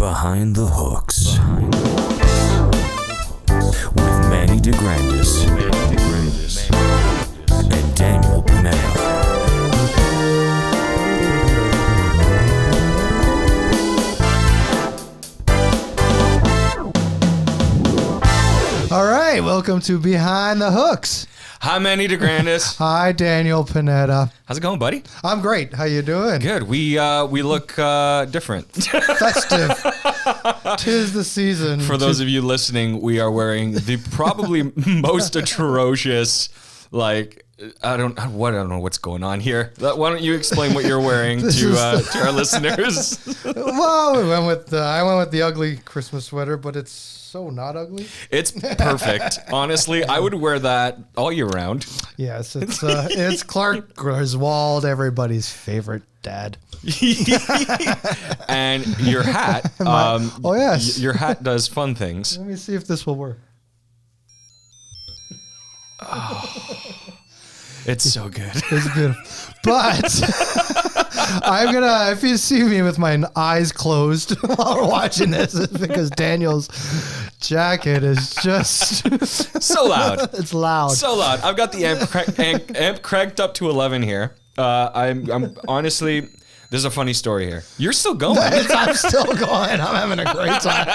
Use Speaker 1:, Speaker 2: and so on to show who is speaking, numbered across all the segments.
Speaker 1: Behind the Hooks. With Manny DeGrandis and Daniel Panetta.
Speaker 2: All right, welcome to Behind the Hooks.
Speaker 3: Hi, Manny DeGrandis.
Speaker 2: Hi, Daniel Panetta.
Speaker 3: How's it going, buddy?
Speaker 2: I'm great. How you doing?
Speaker 3: Good. We look different.
Speaker 2: Festive. 'Tis the season.
Speaker 3: For those of you listening, we are wearing the probably most atrocious, I don't know what's going on here. Why don't you explain what you're wearing to our listeners?
Speaker 2: Well, I went with the ugly Christmas sweater, but it's so not ugly.
Speaker 3: It's perfect. Honestly, I would wear that all year round.
Speaker 2: Yes, it's Clark Griswold, everybody's favorite dad.
Speaker 3: And your hat.
Speaker 2: Oh yes,
Speaker 3: your hat does fun things.
Speaker 2: Let me see if this will work.
Speaker 3: It's so good.
Speaker 2: It's beautiful. But if you see me with my eyes closed while we're watching this, it's because Daniel's jacket is just
Speaker 3: so loud.
Speaker 2: It's loud.
Speaker 3: So loud. I've got the amp cranked up to 11 here. I'm honestly, there's a funny story here. You're still going.
Speaker 2: I'm still going. I'm having a great time.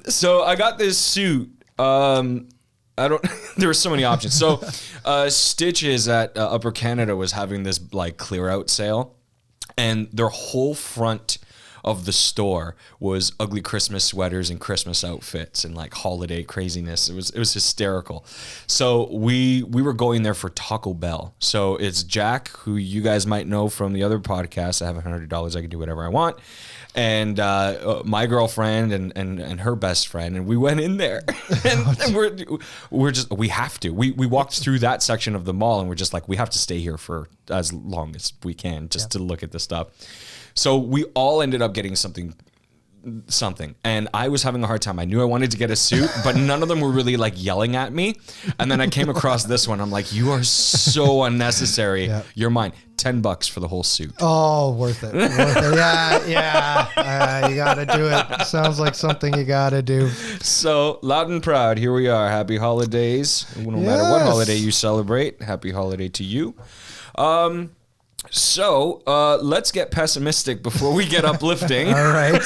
Speaker 3: So I got this suit. There were so many options. So, Stitches at Upper Canada was having this clear out sale, and their whole front of the store was ugly Christmas sweaters and Christmas outfits and holiday craziness. It was hysterical. So we were going there for Taco Bell. So it's Jack, who you guys might know from the other podcast. I have $100. I can do whatever I want. And my girlfriend and her best friend, and we went in there, and we have to. We walked through that section of the mall, and we're just we have to stay here for as long as we can just to look at the stuff. So we all ended up getting something, and I was having a hard time. I knew I wanted to get a suit, but none of them were really yelling at me. And then I came across this one. I'm like, you are so unnecessary. Yeah. You're mine. $10 for the whole suit.
Speaker 2: Oh, worth it. Yeah. You got to do it. Sounds like something you got to do.
Speaker 3: So loud and proud, here we are. Happy holidays. No matter what holiday you celebrate, happy holiday to you. So let's get pessimistic before we get uplifting.
Speaker 2: All right.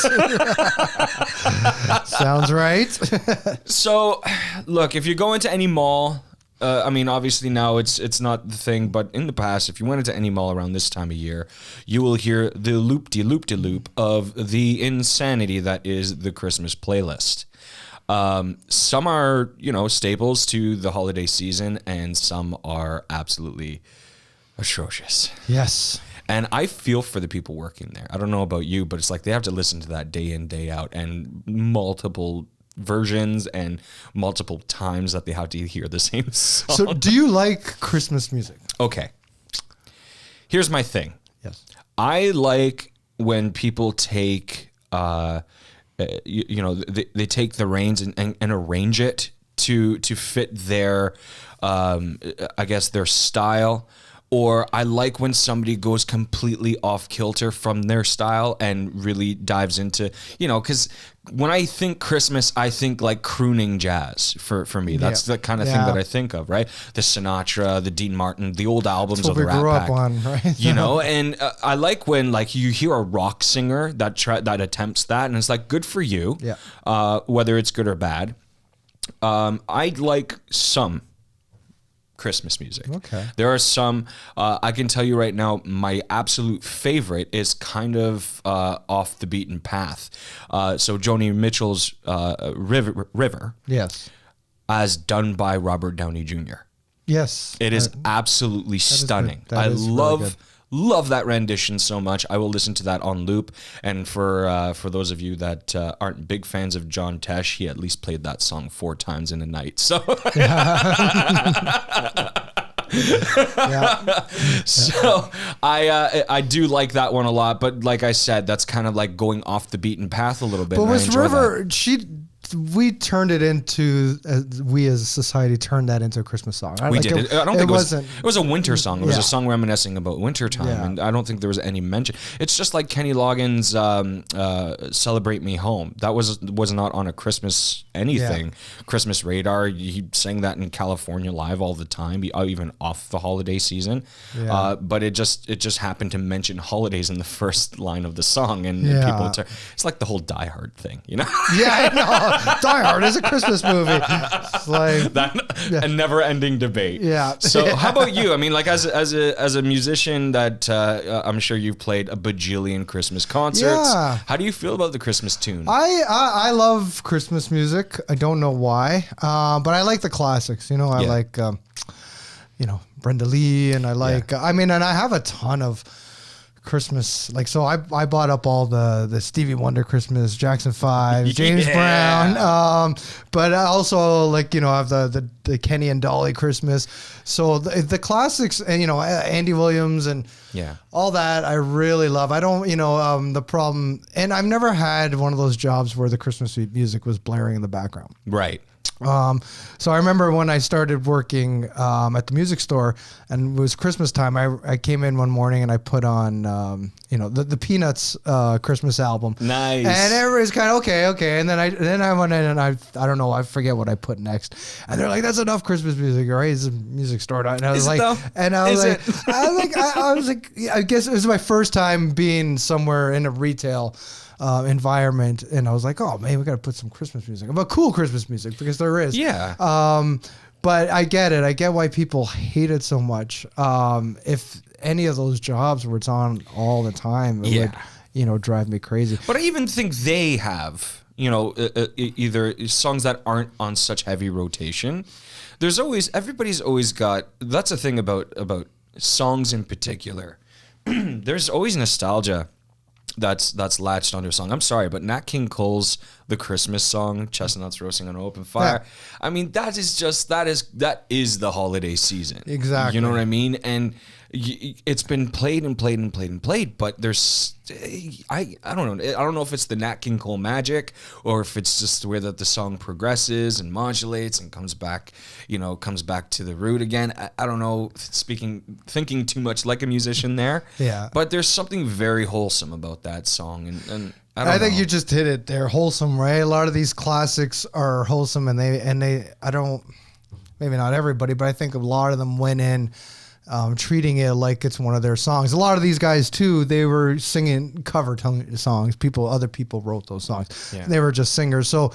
Speaker 2: Sounds right.
Speaker 3: So, look, if you go into any mall, obviously now it's not the thing, but in the past, if you went into any mall around this time of year, you will hear the loop-de-loop-de-loop of the insanity that is the Christmas playlist. Some are, staples to the holiday season, and some are absolutely atrocious.
Speaker 2: Yes.
Speaker 3: And I feel for the people working there. I don't know about you, but it's they have to listen to that day in, day out, and multiple versions and multiple times that they have to hear the same song.
Speaker 2: So do you like Christmas music?
Speaker 3: Okay. Here's my thing.
Speaker 2: Yes.
Speaker 3: I like when people take, they take the reins and arrange it to fit their, their style. Or I like when somebody goes completely off kilter from their style and really dives into, because when I think Christmas, I think crooning jazz for me. That's the kind of thing that I think of, right? The Sinatra, the Dean Martin, the old albums of the Rat Pack.
Speaker 2: On, right?
Speaker 3: And I like when you hear a rock singer that attempts that, and it's good for you, whether it's good or bad. I like some Christmas music.
Speaker 2: Okay.
Speaker 3: There are some, I can tell you right now, my absolute favorite is kind of off the beaten path. So Joni Mitchell's River.
Speaker 2: Yes.
Speaker 3: As done by Robert Downey Jr.
Speaker 2: Yes.
Speaker 3: It is absolutely stunning. I love that rendition so much. I will listen to that on loop. And for those of you that aren't big fans of John Tesh, he at least played that song 4 times in a night. So, so I do like that one a lot. But like I said, that's kind of going off the beaten path a little bit.
Speaker 2: But with River, she we turned it into we as a society turned that into a Christmas song.
Speaker 3: We did. I don't think it
Speaker 2: wasn't.
Speaker 3: It was a winter song. It was
Speaker 2: Yeah.
Speaker 3: a song reminiscing about wintertime,
Speaker 2: Yeah.
Speaker 3: and I don't think there was any mention. It's just like Kenny Loggins' "Celebrate Me Home." That was not on a Christmas anything. Christmas radar. He sang that in California live all the time, even off the holiday season.
Speaker 2: Yeah.
Speaker 3: But it just happened to mention holidays in the first line of the song, and
Speaker 2: Yeah.
Speaker 3: people. It's like the whole Die Hard thing, you know.
Speaker 2: Yeah, I know. Die Hard is a Christmas movie. It's like
Speaker 3: A never-ending debate.
Speaker 2: Yeah.
Speaker 3: So, how about you? I mean, like as a musician that I'm sure you've played a bajillion Christmas concerts.
Speaker 2: Yeah.
Speaker 3: How do you feel about the Christmas tune?
Speaker 2: I love Christmas music. I don't know why, but I like the classics. You know, I like Brenda Lee, and I like. I mean, and I have a ton of Christmas, like, so I bought up all the Stevie Wonder Christmas, Jackson 5, James Brown, but I also, like, I have the Kenny and Dolly Christmas, so the classics, and Andy Williams and all that I really love. I don't, the problem, and I've never had one of those jobs where the Christmas music was blaring in the background.
Speaker 3: Right.
Speaker 2: So I remember when I started working at the music store, and it was Christmas time. I came in one morning and I put on the Peanuts Christmas album.
Speaker 3: Nice.
Speaker 2: And everybody's kind of okay. And then I went in and I don't know, I forget what I put next. And they're like, "That's enough Christmas music, right? It's a music store." And I was like, I guess it was my first time being somewhere in a retail environment, and I was like, "Oh man, we got to put some Christmas music, but cool Christmas music, because there is."
Speaker 3: Yeah.
Speaker 2: But I get it. I get why people hate it so much. If any of those jobs where it's on all the time, it would, drive me crazy.
Speaker 3: But I even think they have, either songs that aren't on such heavy rotation. Everybody's always got. That's the thing about songs in particular. There's always nostalgia that's latched onto a song. I'm sorry, but Nat King Cole's The Christmas Song, Chestnuts Roasting on an Open Fire. Yeah. I mean, that is the holiday season.
Speaker 2: Exactly.
Speaker 3: You know what I mean? And it's been played and played and played and played, but there's I don't know. I don't know if it's the Nat King Cole magic, or if it's just the way that the song progresses and modulates and comes back to the root again. I don't know, thinking too much like a musician there.
Speaker 2: Yeah.
Speaker 3: But there's something very wholesome about that song, and
Speaker 2: I think you just hit it. They're wholesome, right? A lot of these classics are wholesome, and they I don't, maybe not everybody, but I think a lot of them went in treating it like it's one of their songs. A lot of these guys too, they were singing cover songs. Other people wrote those songs. Yeah. They were just singers, so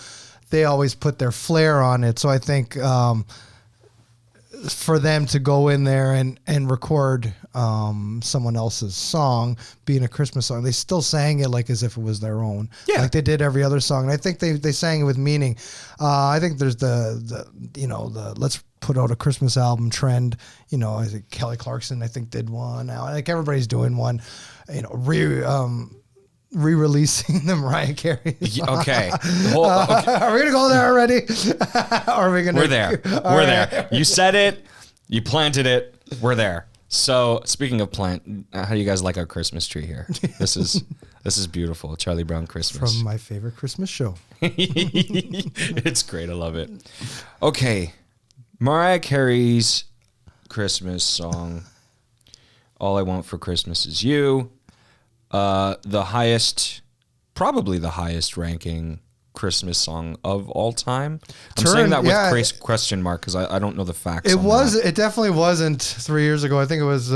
Speaker 2: they always put their flair on it. So I think for them to go in there and record someone else's song, being a Christmas song, they still sang it like as if it was their own. Yeah. Like they did every other song. And I think they sang it with meaning. I think there's the let's put out a Christmas album trend. I think Kelly Clarkson, I think, did one now. Like everybody's doing one, re-releasing the Mariah Carey song.
Speaker 3: Okay.
Speaker 2: Are we gonna go there already?
Speaker 3: We're there. We're there. You said it. You planted it. We're there. So speaking of plant, how do you guys like our Christmas tree here? This is beautiful. Charlie Brown Christmas.
Speaker 2: From my favorite Christmas show.
Speaker 3: It's great. I love it. Okay. Mariah Carey's Christmas song, All I Want for Christmas Is You. Probably the highest ranking Christmas song of all time. I'm saying that with question mark because I don't know the facts.
Speaker 2: It definitely wasn't 3 years ago. I think it was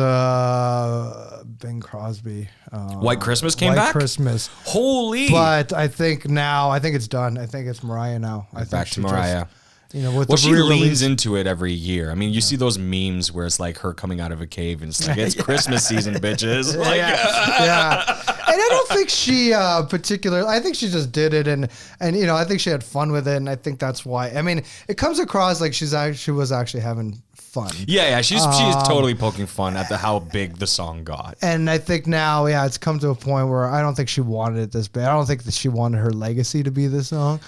Speaker 2: Bing Crosby.
Speaker 3: White Christmas came back?
Speaker 2: White Christmas.
Speaker 3: Holy.
Speaker 2: But I think it's done. I think it's Mariah now.
Speaker 3: Back to Mariah.
Speaker 2: She
Speaker 3: leans into it every year. I mean, you see those memes where it's like her coming out of a cave and it's like, it's Christmas season, bitches. Like,
Speaker 2: yeah. And I don't think she I think she just did it, and I think she had fun with it, and I think that's why. I mean, it comes across like she was actually having fun.
Speaker 3: Yeah, she's totally poking fun at how big the song got.
Speaker 2: And I think now, it's come to a point where I don't think she wanted it this bad. I don't think that she wanted her legacy to be this song.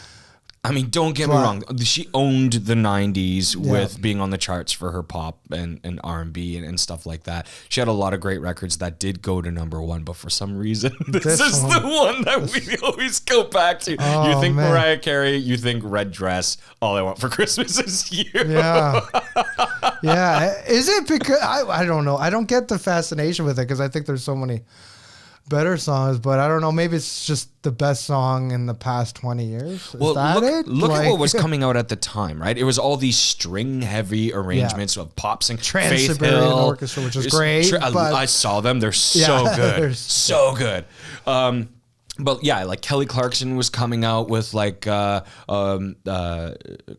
Speaker 3: I mean, don't get me wrong. She owned the 90s with being on the charts for her pop and R&B and stuff like that. She had a lot of great records that did go to #1, but for some reason, this is the one that we always go back to.
Speaker 2: Oh,
Speaker 3: you think
Speaker 2: man.
Speaker 3: Mariah Carey, you think Red Dress, All I Want for Christmas Is You.
Speaker 2: Yeah. Yeah. Is it because, I don't know. I don't get the fascination with it because I think there's so many better songs, but I don't know. Maybe it's just the best song in the past 20 years. Is that it?
Speaker 3: Look at what was coming out at the time, right? It was all these string-heavy arrangements of pop sing. Faith
Speaker 2: Trans-Siberian
Speaker 3: Hill
Speaker 2: Orchestra, which is great. but
Speaker 3: I saw them. They're so good. So good. But yeah, like Kelly Clarkson was coming out with like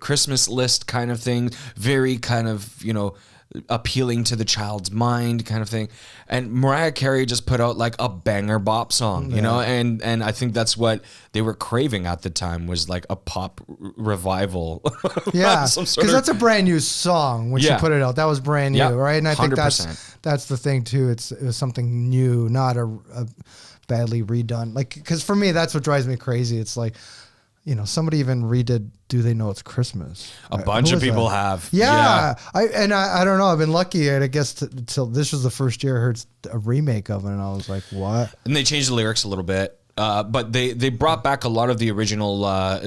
Speaker 3: Christmas list kind of thing. Very kind of, appealing to the child's mind kind of thing. And Mariah Carey just put out like a banger bop song, you know, and I think that's what they were craving at the time, was like a pop revival.
Speaker 2: Yeah, because that's a brand new song when she put it out. That was brand new, right? And I think
Speaker 3: 100%.
Speaker 2: that's the thing too. It was something new, not a badly redone. Like, because for me, that's what drives me crazy. It's like, somebody even redid Do They Know It's Christmas?
Speaker 3: A bunch of people have.
Speaker 2: Yeah. I don't know. I've been lucky, I guess, till this was the first year I heard a remake of it, and I was like, what?
Speaker 3: And they changed the lyrics a little bit. But they brought back a lot of the original. I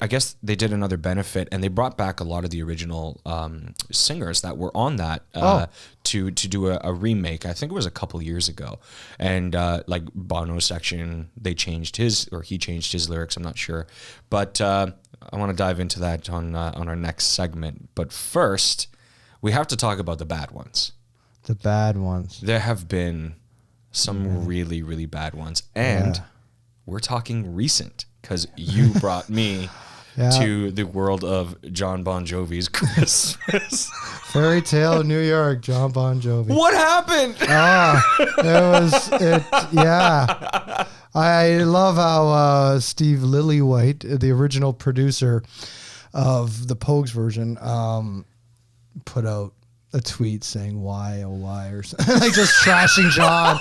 Speaker 3: guess they did another benefit, and they brought back a lot of the original singers that were on that to do a remake. I think it was a couple years ago, and like Bono's section, he changed his lyrics. I'm not sure, but I want to dive into that on our next segment. But first, we have to talk about the bad ones.
Speaker 2: The bad ones.
Speaker 3: There have been some really, really bad ones. And we're talking recent, because you brought me to the world of John Bon Jovi's Christmas.
Speaker 2: Fairy Tale New York, John Bon Jovi.
Speaker 3: What happened?
Speaker 2: I love how Steve Lillywhite, the original producer of the Pogues version, put out a tweet saying why oh why or something, like just trashing John.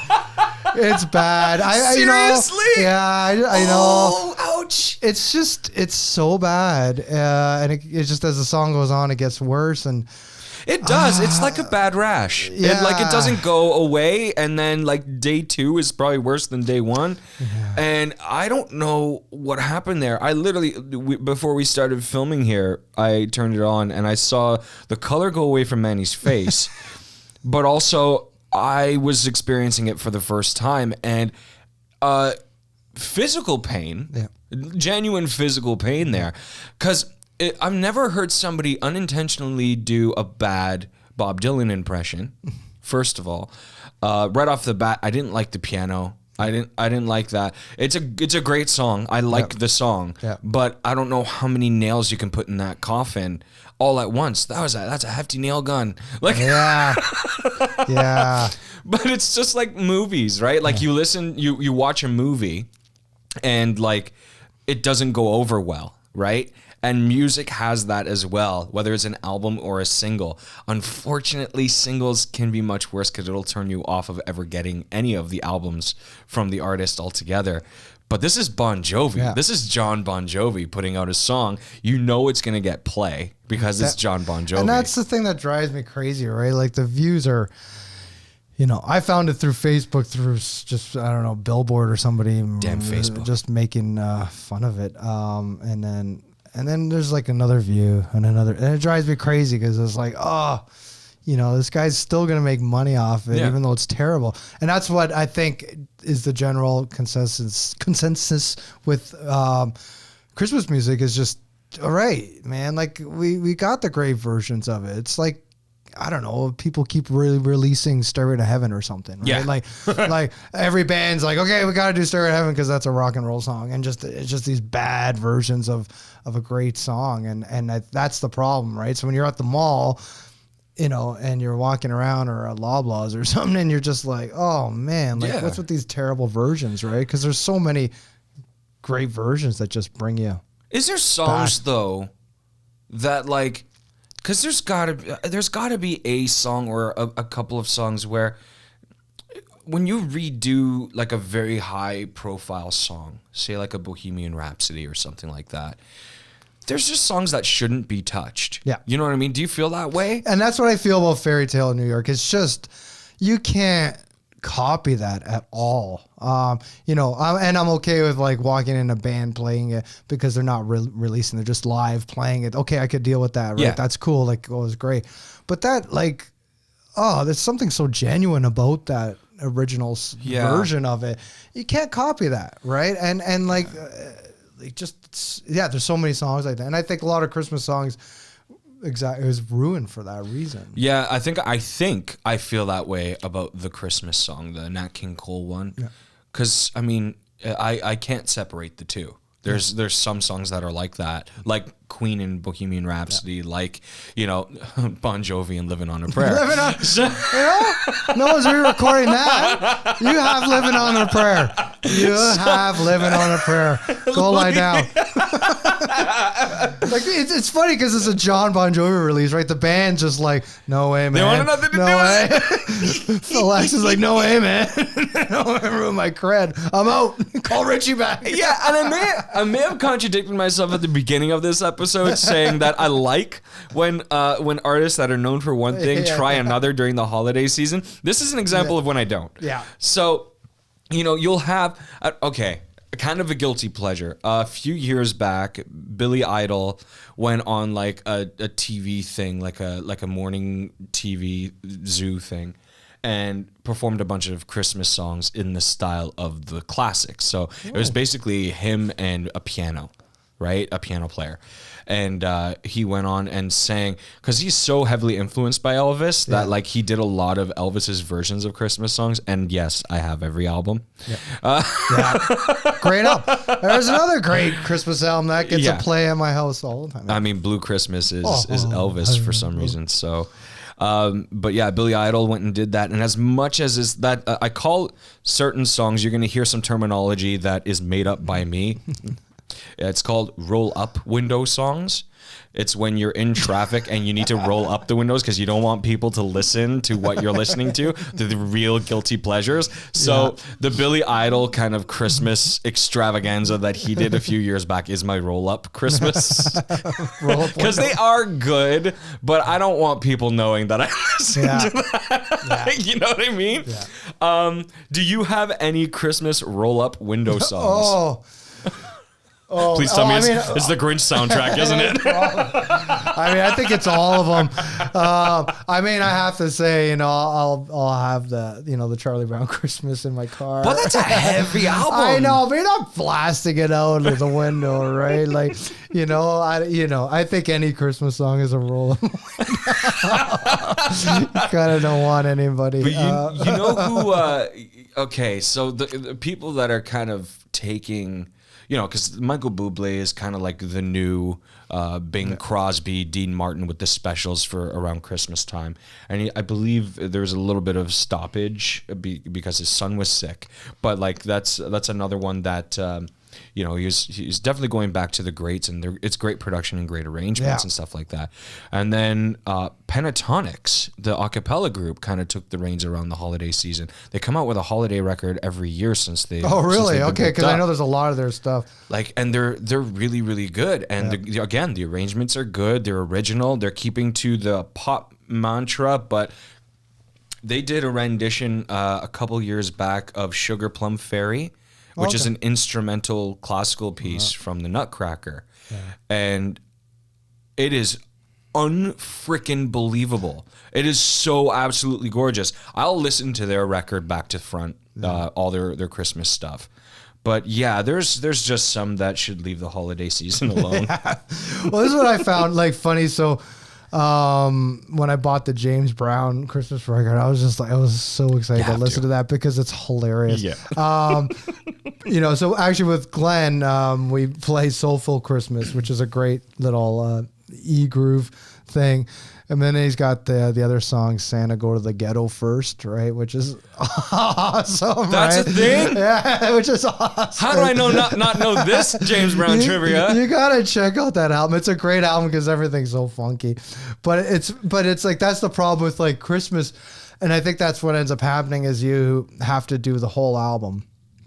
Speaker 2: It's bad.
Speaker 3: Seriously?
Speaker 2: I know.
Speaker 3: Oh, ouch.
Speaker 2: It's so bad, and it just, as the song goes on, it gets worse. And
Speaker 3: it does. It's like a bad rash.
Speaker 2: Yeah.
Speaker 3: It doesn't go away, and then like day 2 is probably worse than day 1. Yeah. And I don't know what happened there. I literally, before we started filming here, I turned it on and I saw the color go away from Manny's face, but also I was experiencing it for the first time, and physical pain, genuine physical pain there, because I've never heard somebody unintentionally do a bad Bob Dylan impression. First of all, right off the bat, I didn't like the piano. I didn't like that. It's a great song. I like the song, but I don't know how many nails you can put in that coffin all at once. That's a hefty nail gun. Like
Speaker 2: yeah.
Speaker 3: But it's just like movies, right? Like you watch a movie, and like it doesn't go over well, right? And music has that as well, whether it's an album or a single. Unfortunately, singles can be much worse because it'll turn you off of ever getting any of the albums from the artist altogether. But this is Bon Jovi. Yeah. This is John Bon Jovi putting out a song. You know it's going to get play because it's John Bon Jovi.
Speaker 2: And that's the thing that drives me crazy, right? Like the views are... I found it through Facebook, through just, I don't know, Billboard or somebody.
Speaker 3: Damn Facebook.
Speaker 2: Just making fun of it. And then there's like another view and another, and it drives me crazy because it's like, this guy's still going to make money off it, even though it's terrible. And that's what I think is the general consensus with Christmas music, is just, all right, man, like we got the great versions of it. It's like, I don't know, people keep really releasing Stairway to Heaven or something, right?
Speaker 3: Yeah.
Speaker 2: Like every band's like, okay, we got to do Stairway to Heaven because that's a rock and roll song, and it's just these bad versions of a great song, and that's the problem, right? So when you're at the mall, and you're walking around, or at Loblaws or something, and you're just like, oh man, like what's with these terrible versions, right? Because there's so many great versions that just bring you.
Speaker 3: Is there songs though that like? Because there's gotta be a song or a couple of songs where when you redo like a very high profile song, say like a Bohemian Rhapsody or something like that, there's just songs that shouldn't be touched.
Speaker 2: Yeah.
Speaker 3: You know what I mean? Do you feel that way?
Speaker 2: And that's what I feel about Fairy Tale in New York. It's just, you can't copy that at all. And I'm okay with like walking in a band playing it because they're not releasing, they're just live playing it. Okay, I could deal with that, right?
Speaker 3: Yeah.
Speaker 2: That's cool. Like, it was great. But that like, there's something so genuine about that original version of it. You can't copy that, right? And like, there's so many songs like that. And I think a lot of Christmas songs, it was ruined for that reason.
Speaker 3: Yeah, I think I feel that way about the Christmas song, the Nat King Cole one. Because, I mean, I can't separate the two. There's some songs that are like that, like Queen and Bohemian Rhapsody, like, Bon Jovi and Living on a Prayer.
Speaker 2: No one's re-recording that. You have Living on a Prayer. You have Living on a Prayer. Go lie down. Like, it's funny because it's a John Bon Jovi release, right? The band's just like, no way, man.
Speaker 3: They want nothing to do
Speaker 2: with it. Alex is like, no way, man. Don't ruin my cred. I'm out. Call Richie back.
Speaker 3: Yeah, and I may have contradicted myself at the beginning of this episode, saying that I like when artists that are known for one thing try another during the holiday season. This is an example of when I don't.
Speaker 2: Yeah.
Speaker 3: So, you'll have kind of a guilty pleasure. A few years back, Billy Idol went on like a TV thing, like a morning TV zoo thing, and performed a bunch of Christmas songs in the style of the classics. So it was basically him and a piano, right? A piano player. And he went on and sang, because he's so heavily influenced by Elvis that like he did a lot of Elvis's versions of Christmas songs. And yes, I have every album.
Speaker 2: Yeah. Great album. There's another great Christmas album that gets a play at my house all the time.
Speaker 3: I mean, Blue Christmas is Elvis for some reason. So, but yeah, Billy Idol went and did that. And as much as is that, I call certain songs, you're going to hear some terminology that is made up by me. It's called roll up window songs. It's when you're in traffic and you need to roll up the windows because you don't want people to listen to what you're listening to the real guilty pleasures. So the Billy Idol kind of Christmas extravaganza that he did a few years back is my roll up Christmas. Because they are good, but I don't want people knowing that I listen to that. You know what I mean? Yeah. Do you have any Christmas roll up window songs? Please tell me it's the Grinch soundtrack, isn't it?
Speaker 2: I think it's all of them. I have to say, I'll have the Charlie Brown Christmas in my car.
Speaker 3: But that's a heavy album.
Speaker 2: I know, but you're not blasting it out of the window, right? Like, I think any Christmas song is a roll. You kind of don't want anybody.
Speaker 3: But you know who? Okay, so the people that are kind of taking. Because Michael Bublé is kind of like the new Bing Crosby, Dean Martin with the specials for around Christmas time. And I believe there was a little bit of stoppage because his son was sick. But like that's another one that he's definitely going back to the greats, and it's great production and great arrangements and stuff like that. And then Pentatonics, the a cappella group, kind of took the reins around the holiday season. They come out with a holiday record every year since they.
Speaker 2: Oh, really? Okay, because I know there's a lot of their stuff.
Speaker 3: And they're really, really good. And again, the arrangements are good. They're original. They're keeping to the pop mantra, but. They did a rendition a couple years back of Sugar Plum Fairy, which is an instrumental classical piece from the Nutcracker. Yeah. And it is unfreaking believable. It is so absolutely gorgeous. I'll listen to their record back to front, all their Christmas stuff. But yeah, there's just some that should leave the holiday season alone.
Speaker 2: Well, this is what I found funny. So when I bought the James Brown Christmas record, I was so excited to listen to that because it's hilarious. Yeah. So actually with Glenn, we play Soulful Christmas, which is a great little e-groove thing. And then he's got the other song, Santa Go to the Ghetto First, right? Which is awesome.
Speaker 3: That's
Speaker 2: right?
Speaker 3: a thing?
Speaker 2: Yeah, which is awesome.
Speaker 3: How do I not know this James Brown trivia?
Speaker 2: You gotta check out that album. It's a great album because everything's so funky. But it's like that's the problem with like Christmas. And I think that's what ends up happening is you have to do the whole album,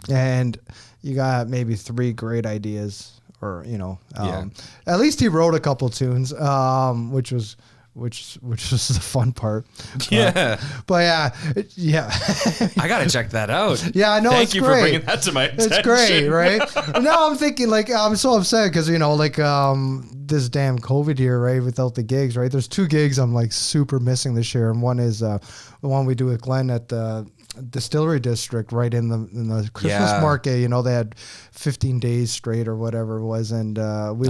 Speaker 2: and you got maybe 3 great ideas, or at least he wrote a couple tunes, which was the fun part.
Speaker 3: Yeah.
Speaker 2: But yeah.
Speaker 3: I gotta check that out.
Speaker 2: Yeah, I know.
Speaker 3: Thank
Speaker 2: it's
Speaker 3: you
Speaker 2: great.
Speaker 3: for bringing that to my attention.
Speaker 2: It's great, right? Now I'm thinking, like, I'm so upset because this damn COVID year, right? Without the gigs, right? There's 2 gigs I'm like super missing this year, and one is the one we do with Glenn at the Distillery District, right in the Christmas market. They had 15 days straight or whatever it was, and we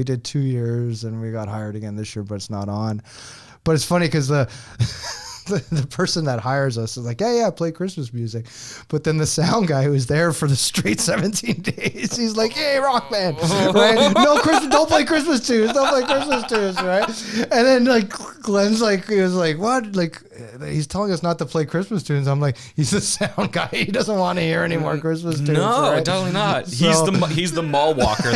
Speaker 2: did 2 years, and we got hired again this year, but it's not on. But it's funny because the person that hires us is like, yeah, play Christmas music. But then the sound guy who was there for the straight 17 days, he's like, hey, rock band, right? No Christmas, don't play Christmas tunes, right? And then like Glenn's like, he was like, what? Like, he's telling us not to play Christmas tunes. I'm like, he's the sound guy. He doesn't want to hear any more Christmas tunes.
Speaker 3: No,
Speaker 2: right?
Speaker 3: totally not.
Speaker 2: So,
Speaker 3: He's the mall walker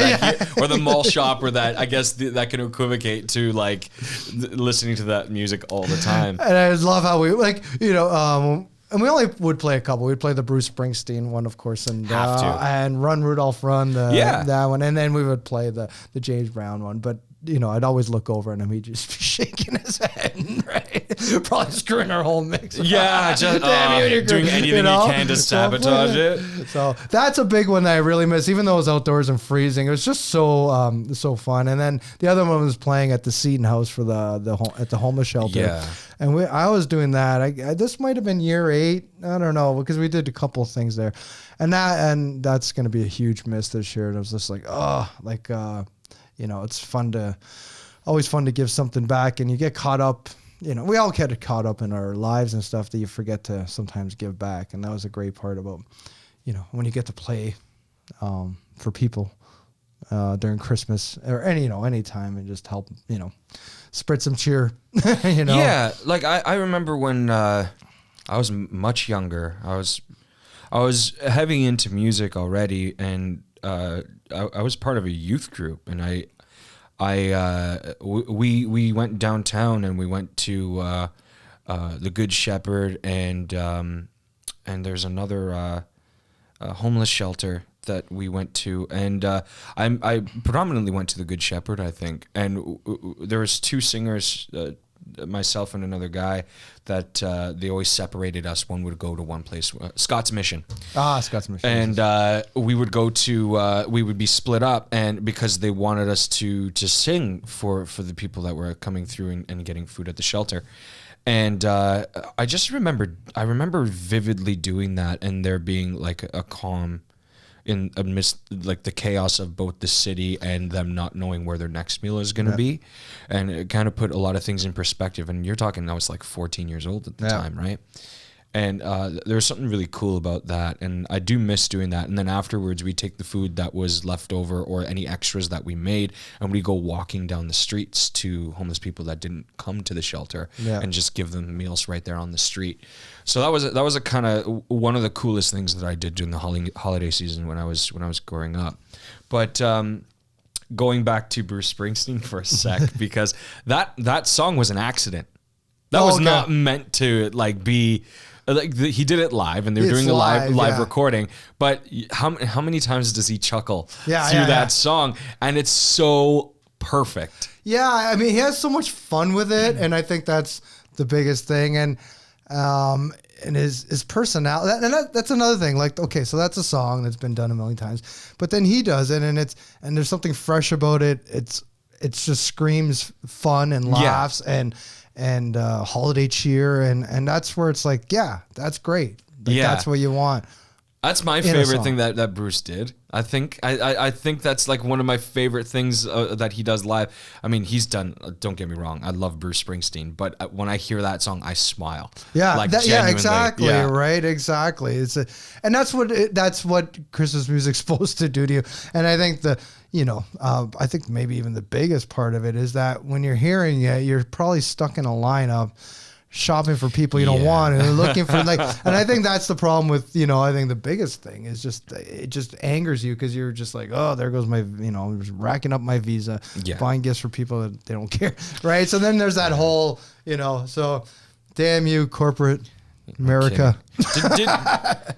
Speaker 3: or the mall shopper that I guess that can equivocate to like listening to that music all the time.
Speaker 2: And I just love how we and we only would play a couple. We'd play the Bruce Springsteen one, of course, and Run Rudolph Run, that one, and then we would play the James Brown one. But I'd always look over at him. He'd just be shaking his head, right? Probably screwing our whole mix.
Speaker 3: Yeah, just doing anything you can to sabotage it.
Speaker 2: So that's a big one that I really miss, even though it was outdoors and freezing. It was just so fun. And then the other one was playing at the Seton House for at the homeless shelter.
Speaker 3: Yeah.
Speaker 2: And I was doing that. This might have been year 8. I don't know, because we did a couple of things there, and that's going to be a huge miss this year. And it was just like, it's always fun to give something back, and you get caught up. We all get caught up in our lives and stuff that you forget to sometimes give back, and that was a great part about, when you get to play for people during Christmas or any time, and just help, spread some cheer.
Speaker 3: Yeah, like I remember when I was much younger. I was heavy into music already, and I was part of a youth group, and we went downtown, and we went to the Good Shepherd, and there's another homeless shelter that we went to, and I predominantly went to the Good Shepherd, I think, and there was 2 singers, myself and another guy, that they always separated us. One would go to one place, Scott's Mission.
Speaker 2: Scott's Mission.
Speaker 3: And we would go to, we would be split up, and because they wanted us to sing for the people that were coming through and getting food at the shelter. And I remember vividly doing that, and there being like a calm in amidst like the chaos of both the city and them not knowing where their next meal is going to be. And it kind of put a lot of things in perspective. And you're talking, I was like 14 years old at the time, right? And there's something really cool about that. And I do miss doing that. And then afterwards, we take the food that was left over or any extras that we made, and we go walking down the streets to homeless people that didn't come to the shelter and just give them meals right there on the street. So that was a kind of one of the coolest things that I did during the holiday season when I was growing up. But going back to Bruce Springsteen for a sec, because that song was an accident. That was not meant to like be. Like he did it live, and they were doing a live recording. But how many times does he chuckle through that song? And it's so perfect. Yeah,
Speaker 2: I mean, he has so much fun with it, and I think that's the biggest thing. And his personality, and that's another thing. Like, okay, so that's a song that's been done a million times, but then he does it, and there's something fresh about it. It's just screams fun and laughs and holiday cheer, and that's where it's like, that's great. Like, that's what you want.
Speaker 3: That's my favorite thing that Bruce did. I think that's like one of my favorite things that he does live. I mean, he's done. Don't get me wrong. I love Bruce Springsteen, but when I hear that song, I smile.
Speaker 2: Yeah,
Speaker 3: like
Speaker 2: exactly. Yeah. Right, exactly. And that's what Christmas music's supposed to do to you. And I think I think maybe even the biggest part of it is that when you're hearing it, you're probably stuck in a lineup shopping for people you don't want, and looking for and I think that's the problem with, I think the biggest thing is it just angers you, because you're just like, oh, there goes my, racking up my Visa, buying gifts for people that they don't care, right? So then there's that whole, so Damn you, corporate America.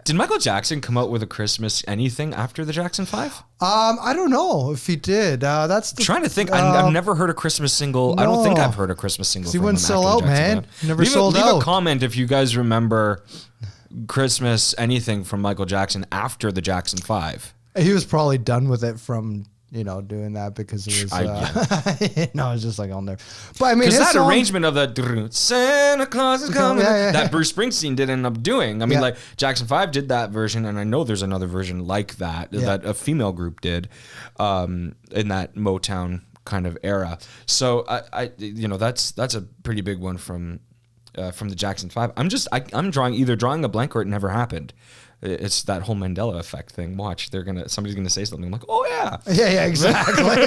Speaker 3: Did Michael Jackson come out with a Christmas anything after the Jackson 5?
Speaker 2: I don't know if he did. That's the,
Speaker 3: Trying to think. I've never heard a Christmas single. I don't think
Speaker 2: No.
Speaker 3: I've heard a Christmas single.
Speaker 2: He
Speaker 3: from
Speaker 2: wouldn't
Speaker 3: him
Speaker 2: sell
Speaker 3: after the
Speaker 2: out,
Speaker 3: Jackson
Speaker 2: man.
Speaker 3: 5.
Speaker 2: Never sold
Speaker 3: leave
Speaker 2: out.
Speaker 3: a comment if you guys remember Christmas anything from Michael Jackson after the Jackson 5.
Speaker 2: He was probably done with it from doing that because it was no, it's just like on there. But I mean,
Speaker 3: Because
Speaker 2: his
Speaker 3: that
Speaker 2: song,
Speaker 3: arrangement of the Santa Claus is coming
Speaker 2: Yeah.
Speaker 3: that Bruce Springsteen did end up doing. I mean,
Speaker 2: Yeah.
Speaker 3: like Jackson 5 did that version, and I know there's another version like that that a female group did in that Motown kind of era. So I that's a pretty big one from the Jackson 5. I'm either drawing a blank or it never happened. It's that whole Mandela effect thing. Watch, somebody's gonna say something. I'm like, oh yeah,
Speaker 2: yeah, exactly.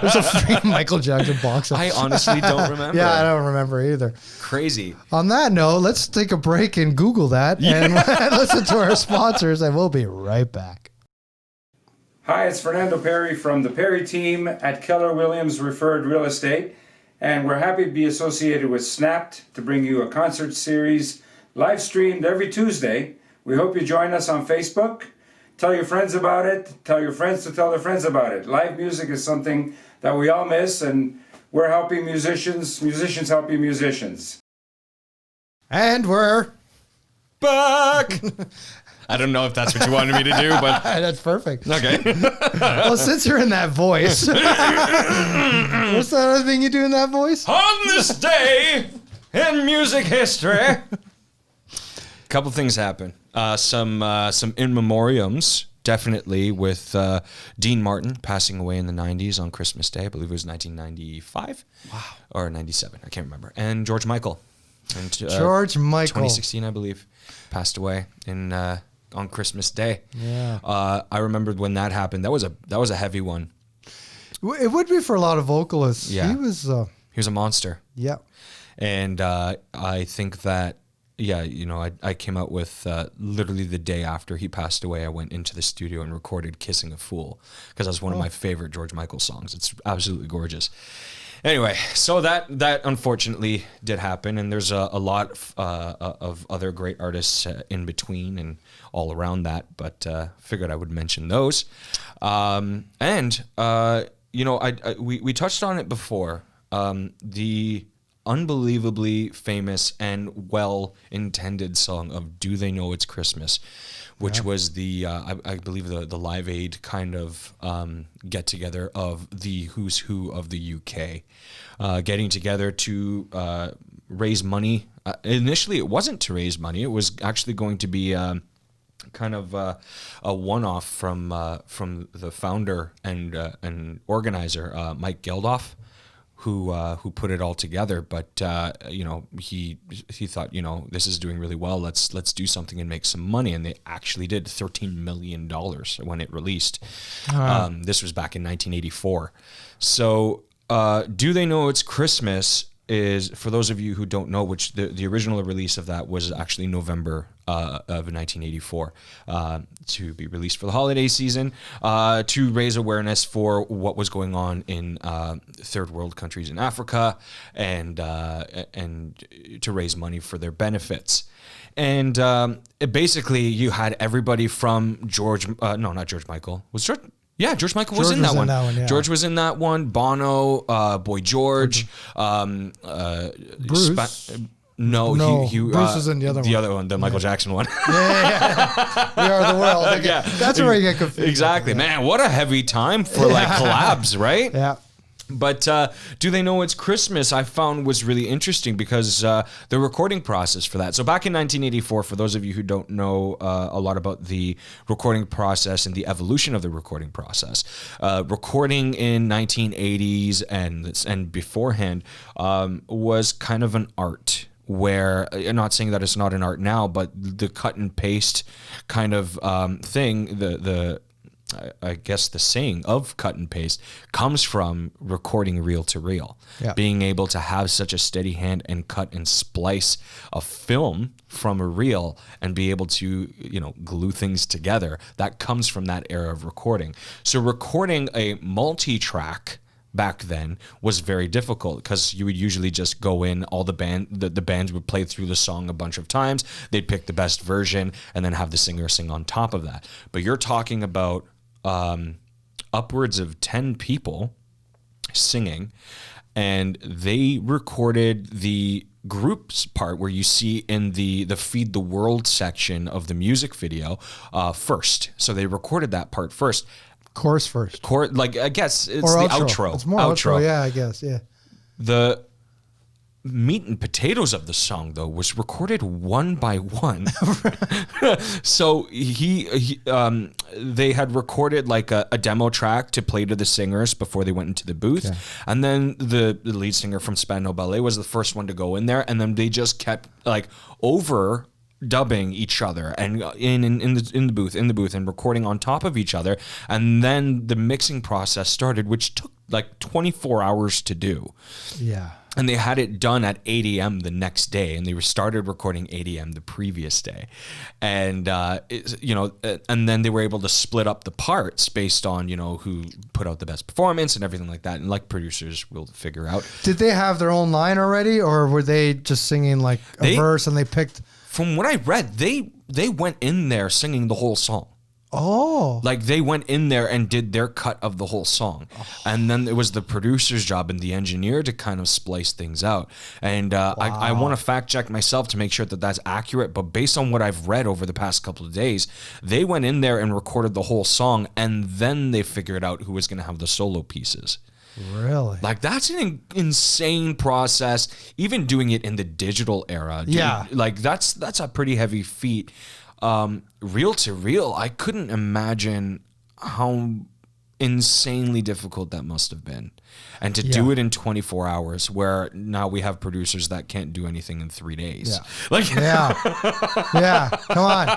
Speaker 2: There's a free Michael Jackson box.
Speaker 3: I honestly don't remember.
Speaker 2: Yeah, I don't remember either.
Speaker 3: Crazy.
Speaker 2: On that note, let's take a break and Google that and listen to our sponsors, and we'll be right back.
Speaker 4: Hi, it's Fernando Perry from the Perry team at Keller Williams Referred Real Estate, and we're happy to be associated with Snapped to bring you a concert series live streamed every Tuesday. We hope you join us on Facebook. Tell your friends about it. Tell your friends to tell their friends about it. Live music is something that we all miss, and we're helping musicians. Musicians helping musicians.
Speaker 2: And we're
Speaker 3: Back. I don't know if that's what you wanted me to do, but
Speaker 2: that's perfect.
Speaker 3: okay.
Speaker 2: Well, since you're in that voice, what's that other thing you do in that voice?
Speaker 3: On this day in music history, couple things happen. Some in memoriams, definitely, with Dean Martin passing away in the 90s on Christmas Day. I believe it was 1995. Wow. Or 97. I can't remember. And George Michael. And,
Speaker 2: George Michael.
Speaker 3: 2016, I believe, passed away on Christmas Day.
Speaker 2: Yeah.
Speaker 3: I remembered when that happened. That was a heavy one.
Speaker 2: It would be for a lot of vocalists.
Speaker 3: Yeah.
Speaker 2: He was.
Speaker 3: He was a monster.
Speaker 2: Yeah.
Speaker 3: And I think that, I came out with literally the day after he passed away, I went into the studio and recorded Kissing a Fool because that's one of my favorite George Michael songs. It's absolutely gorgeous. Anyway, so that unfortunately did happen, and there's a lot of other great artists in between and all around that, but figured I would mention those. We touched on it before, the unbelievably famous and well-intended song of "Do They Know It's Christmas," which was the I believe the Live Aid kind of get-together of the who's who of the UK, getting together to raise money. Initially, it wasn't to raise money. It was actually going to be kind of a one-off from the founder and organizer, Mike Geldof, who put it all together, but he thought, this is doing really well. Let's do something and make some money, and they actually did $13 million when it released. This was back in 1984. So, Do They Know It's Christmas is, for those of you who don't know, which the original release of that was actually November of 1984, to be released for the holiday season, to raise awareness for what was going on in third world countries in Africa, and to raise money for their benefits. And basically, you had everybody from George Michael. Was George? Yeah, George Michael was in that one.
Speaker 2: Yeah.
Speaker 3: George was in that one. Bono, Boy George,
Speaker 2: Bruce.
Speaker 3: No,
Speaker 2: Bruce was in the other one.
Speaker 3: The other one, the Michael Jackson one.
Speaker 2: Yeah. We Are the World. Okay.
Speaker 3: Yeah.
Speaker 2: That's where you get confused.
Speaker 3: Exactly. Man, what a heavy time for like collabs, right?
Speaker 2: Yeah.
Speaker 3: But Do They Know It's Christmas, I found was really interesting because the recording process for that. So back in 1984, for those of you who don't know a lot about the recording process and the evolution of the recording process, recording in 1980s and beforehand was kind of an art. Where, I'm not saying that it's not an art now, but the cut and paste kind of thing, I guess the saying of cut and paste comes from recording reel to reel.
Speaker 2: Yeah.
Speaker 3: Being able to have such a steady hand and cut and splice a film from a reel and be able to, glue things together. That comes from that era of recording. So recording a multi-track back then was very difficult because you would usually just go in, all the bands would play through the song a bunch of times, they'd pick the best version and then have the singer sing on top of that. But you're talking about upwards of 10 people singing, and they recorded the groups part where you see in the Feed the World section of the music video first. So they recorded that part first.
Speaker 2: Chorus first.
Speaker 3: Like, I guess it's
Speaker 2: or
Speaker 3: the
Speaker 2: outro.
Speaker 3: outro.
Speaker 2: It's more outro. Yeah, I guess. Yeah. The
Speaker 3: meat and potatoes of the song, though, was recorded one by one. So they had recorded like a demo track to play to the singers before they went into the booth. Okay. And then the lead singer from Spandau Ballet was the first one to go in there. And then they just kept like over dubbing each other and in the booth and recording on top of each other. And then the mixing process started, which took like 24 hours to do.
Speaker 2: Yeah.
Speaker 3: And they had it done at 8 a.m. the next day, and they started recording 8 a.m. the previous day. And, and then they were able to split up the parts based on, who put out the best performance and everything like that. And like producers will figure out.
Speaker 2: Did they have their own line already, or were they just singing like a verse and they picked?
Speaker 3: From what I read, they went in there singing the whole song.
Speaker 2: Oh.
Speaker 3: Like they went in there and did their cut of the whole song. Oh. And then it was the producer's job and the engineer to kind of splice things out. And wow. I want to fact check myself to make sure that that's accurate. But based on what I've read over the past couple of days, they went in there and recorded the whole song. And then they figured out who was going to have the solo pieces.
Speaker 2: Really?
Speaker 3: Like that's an insane process. Even doing it in the digital era.
Speaker 2: Yeah.
Speaker 3: Like that's a pretty heavy feat. Reel to reel, I couldn't imagine how insanely difficult that must have been. And to do it in 24 hours, where now we have producers that can't do anything in 3 days.
Speaker 2: Yeah.
Speaker 3: Like,
Speaker 2: yeah, come on.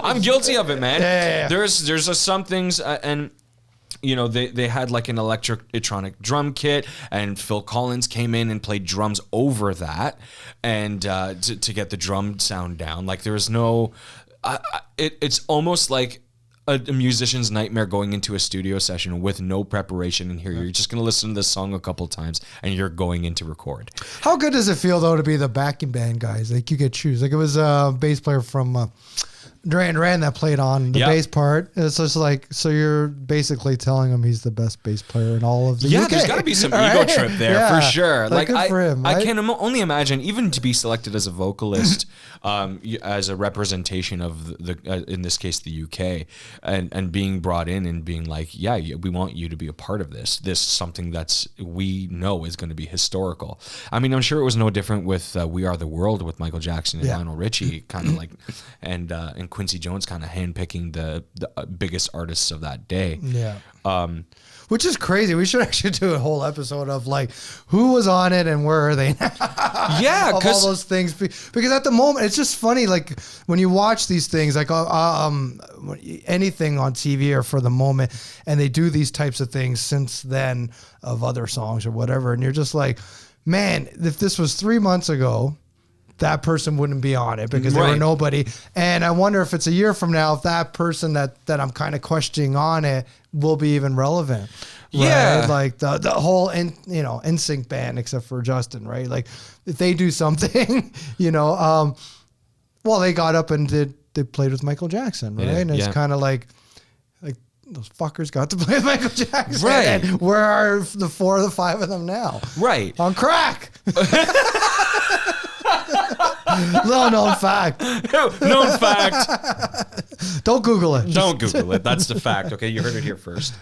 Speaker 3: I'm guilty of it, man.
Speaker 2: Yeah.
Speaker 3: There's some things, and they had like an electronic drum kit, and Phil Collins came in and played drums over that, and to get the drum sound down. Like there was no, it's almost like a musician's nightmare going into a studio session with no preparation in here. You're just gonna listen to this song a couple times, and you're going in to record.
Speaker 2: How good does it feel though to be the backing band guys? Like you get choose. Like it was a bass player from Duran Duran that played on the bass part. It's just like, so you're basically telling him he's the best bass player in all of the UK.
Speaker 3: There's got to be some ego trip there for sure.
Speaker 2: Like good for him, right?
Speaker 3: I can only imagine, even to be selected as a vocalist, as a representation of the in this case the UK, and being brought in and being like, yeah, we want you to be a part of this. This is something that's we know is going to be historical. I mean, I'm sure it was no different with We Are the World with Michael Jackson and Lionel Richie, kind of like, and Quincy Jones kind of handpicking the biggest artists of that day.
Speaker 2: Yeah. Which is crazy. We should actually do a whole episode of like who was on it and where are they now?
Speaker 3: Yeah,
Speaker 2: of all those things. Because at the moment, it's just funny. Like when you watch these things, like anything on TV or for the moment, and they do these types of things since then of other songs or whatever, and you're just like, man, if this was 3 months ago, that person wouldn't be on it because they were nobody. And I wonder if it's a year from now, if that person that I'm kind of questioning on it will be even relevant. Right?
Speaker 3: Yeah.
Speaker 2: Like the whole, NSYNC band, except for Justin, right? Like if they do something, they got up and they played with Michael Jackson, right? And it's kind of like those fuckers got to play with Michael Jackson.
Speaker 3: Right.
Speaker 2: And where are the 4 or the 5 of them now?
Speaker 3: Right.
Speaker 2: On crack. Little known fact.
Speaker 3: Known fact.
Speaker 2: Don't Google it.
Speaker 3: Don't Google it. That's the fact. Okay, you heard it here first.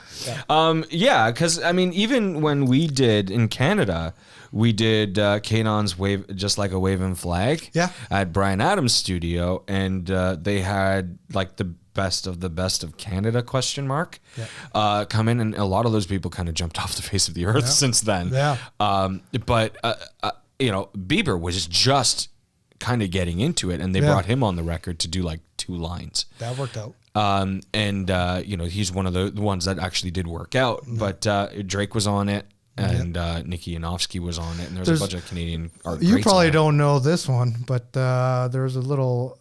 Speaker 3: Yeah, because I mean, even when we did in Canada, we did Kanon's Wave, Just Like a Waving Flag.
Speaker 2: Yeah.
Speaker 3: At Bryan Adams' studio, and they had like the best of Canada ? Come in, and a lot of those people kind of jumped off the face of the earth since then.
Speaker 2: Yeah.
Speaker 3: But Bieber was just kind of getting into it, and they brought him on the record to do like 2 lines.
Speaker 2: That worked out.
Speaker 3: He's one of the ones that actually did work out. But Drake was on it, and Nicki Yanofsky was on it, and there's a bunch of Canadian art.
Speaker 2: You probably don't know this one, but there's a little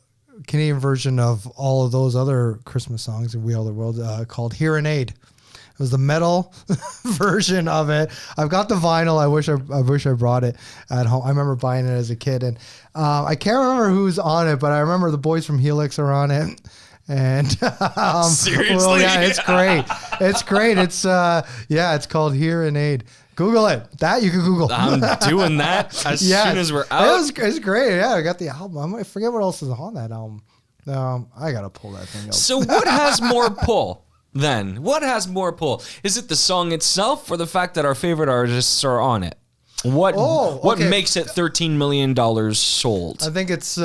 Speaker 2: Canadian version of all of those other Christmas songs in We Are the World called Hear and Aid. It was the metal version of it. I've got the vinyl. I wish I brought it at home. I remember buying it as a kid, and I can't remember who's on it, but I remember the boys from Helix are on it. And
Speaker 3: Seriously,
Speaker 2: well, yeah, it's great. It's great. It's it's called Hear and Aid. Google it. That you can Google.
Speaker 3: I'm doing that as soon as we're out.
Speaker 2: It's great. Yeah, I got the album. I forget what else is on that album. I gotta pull that thing up.
Speaker 3: So what has more pull then? What has more pull? Is it the song itself or the fact that our favorite artists are on it? What makes it $13 million sold?
Speaker 2: I think it's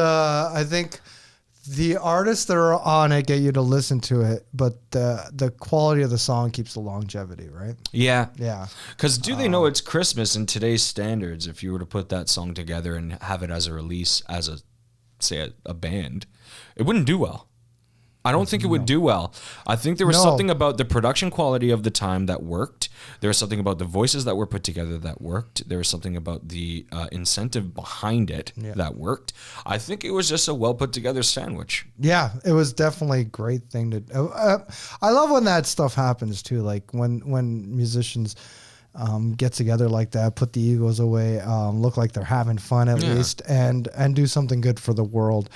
Speaker 2: the artists that are on it get you to listen to it, but the quality of the song keeps the longevity, right?
Speaker 3: Yeah.
Speaker 2: Yeah.
Speaker 3: Because do they know it's Christmas in today's standards? If you were to put that song together and have it as a release as a band, it wouldn't do well. I don't think it would do well. I think there was something about the production quality of the time that worked. There was something about the voices that were put together that worked. There was something about the incentive behind it that worked. I think it was just a well put together sandwich.
Speaker 2: Yeah, it was definitely a great thing to. I love when that stuff happens too. Like when musicians get together like that, put the egos away, look like they're having fun at least, and do something good for the world.